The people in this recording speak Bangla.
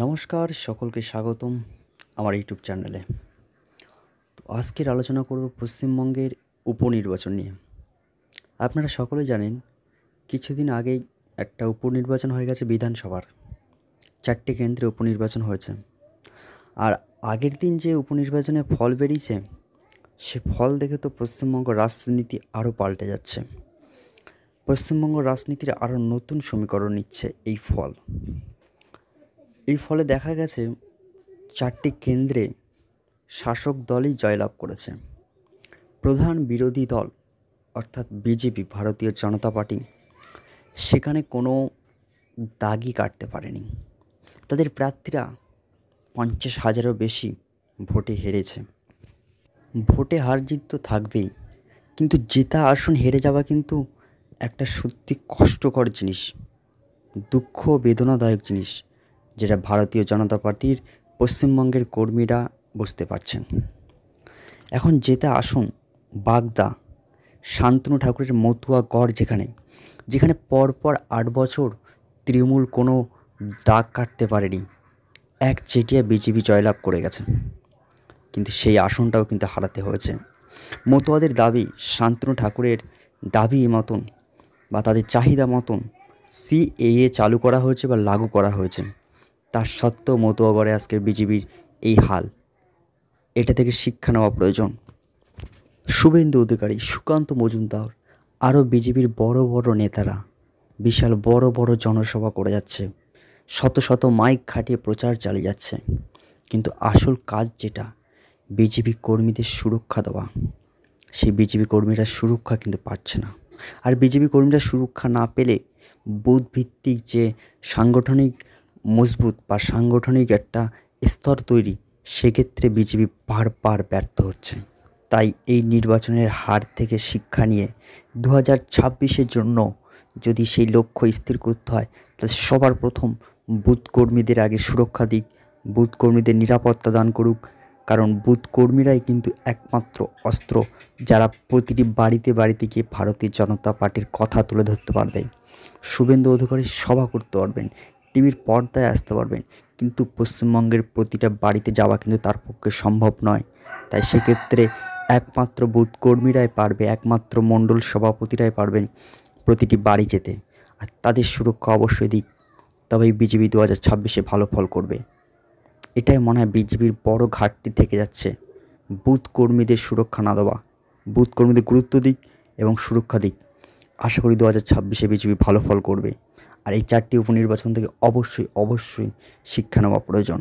নমস্কার, সকলকে স্বাগতম আমার ইউটিউব চ্যানেলে। তো আজকের আলোচনা করব পশ্চিমবঙ্গের উপনির্বাচন নিয়ে। আপনারা সকলে জানেন, কিছুদিন আগেই একটা উপনির্বাচন হয়ে গেছে বিধানসভার। 4টে কেন্দ্রে উপনির্বাচন হয়েছে। আর আগের দিন যে উপনির্বাচনের ফল বেরিয়েছে, সে ফল দেখে তো পশ্চিমবঙ্গ রাজনীতি আরও পাল্টে যাচ্ছে। পশ্চিমবঙ্গ রাজনীতির আরও নতুন সমীকরণ নিচ্ছে এই ফল। এই ফলে দেখা গেছে 4টি কেন্দ্রে শাসক দলই জয়লাভ করেছে। প্রধান বিরোধী দল অর্থাৎ বিজেপি, ভারতীয় জনতা পার্টি, সেখানে কোনো দাগই কাটতে পারেনি। তাদের প্রার্থীরা 50,000-এরও বেশি ভোটে হেরেছে। ভোটে হার জিত তো থাকবেই, কিন্তু জেতা আসন হেরে যাওয়া কিন্তু একটা সত্যি কষ্টকর জিনিস, দুঃখ বেদনাদায়ক জিনিস, যেটা ভারতীয় জনতা পার্টির পশ্চিমবঙ্গের কর্মীরা বুঝতে পারছেন। এখন জেতা আসন বাগদা, শান্তনু ঠাকুরের মতুয়া গড়, যেখানে পরপর 8 বছর তৃণমূল কোনো দাগ কাটতে পারেনি, একচেটিয়া বিজেপি জয়লাভ করে গেছে। কিন্তু সেই আসনটাও কিন্তু হারাতে হয়েছে। মতুয়াদের দাবি, শান্তনু ঠাকুরের দাবি মতন বা তাদের চাহিদা মতন সিএএ চালু করা হয়েছে বা লাগু করা হয়েছে। তার সত্ত্বেও মতুয়াগড়ে আজকের বিজেপির এই হাল। এটা থেকে শিক্ষা নেওয়া প্রয়োজন। শুভেন্দু অধিকারী, সুকান্ত মজুমদার, আরও বিজেপির বড় বড় নেতারা বিশাল বড় বড় জনসভা করে যাচ্ছে, শত শত মাইক খাটিয়ে প্রচার চালিয়ে যাচ্ছে। কিন্তু আসল কাজ যেটা, বিজেপি কর্মীদের সুরক্ষা দেওয়া, সেই বিজেপি কর্মীরা সুরক্ষা কিন্তু পাচ্ছে না। আর বিজেপি কর্মীরা সুরক্ষা না পেলে বুথ ভিত্তিক যে সাংগঠনিক মজবুত বা সাংগঠনিক একটা স্তর তৈরি, সেক্ষেত্রে বিজেপি বারবার ব্যর্থ হচ্ছে। তাই এই নির্বাচনের হার থেকে শিক্ষা নিয়ে 2026-এর জন্য যদি সেই লক্ষ্য স্থির করতে হয়, তাহলে সবার প্রথম বুথ কর্মীদের আগে সুরক্ষা দিক, বুথ কর্মীদের নিরাপত্তা দান করুক। কারণ বুথ কর্মীরাই কিন্তু একমাত্র অস্ত্র, যারা প্রতিটি বাড়িতে বাড়িতে গিয়ে ভারতীয় জনতা পার্টির কথা তুলে ধরতে পারবে। শুভেন্দু অধিকারী সভা করতে পারবেন, টিভির পর্দায় আসতে পারবেন, কিন্তু পশ্চিমবঙ্গের প্রতিটা বাড়িতে যাওয়া কিন্তু তার পক্ষে সম্ভব নয়। তাই সেক্ষেত্রে একমাত্র বুথ কর্মীরাই পারবে, একমাত্র মণ্ডল সভাপতিরাই পারবেন প্রতিটি বাড়ি যেতে। আর তাদের সুরক্ষা অবশ্যই দিক, তবেই বিজেপি 2026-এ ভালো ফল করবে। এটাই মনে হয় বিজেপির বড় ঘাটতি থেকে যাচ্ছে, বুথ কর্মীদের সুরক্ষা না দেওয়া। বুথ কর্মীদের গুরুত্ব দিক এবং সুরক্ষা দিক। আশা করি 2026-এ বিজেপি ভালো ফল করবে। আর এই 4টি উপনির্বাচন থেকে অবশ্যই শিক্ষা নেওয়া প্রয়োজন।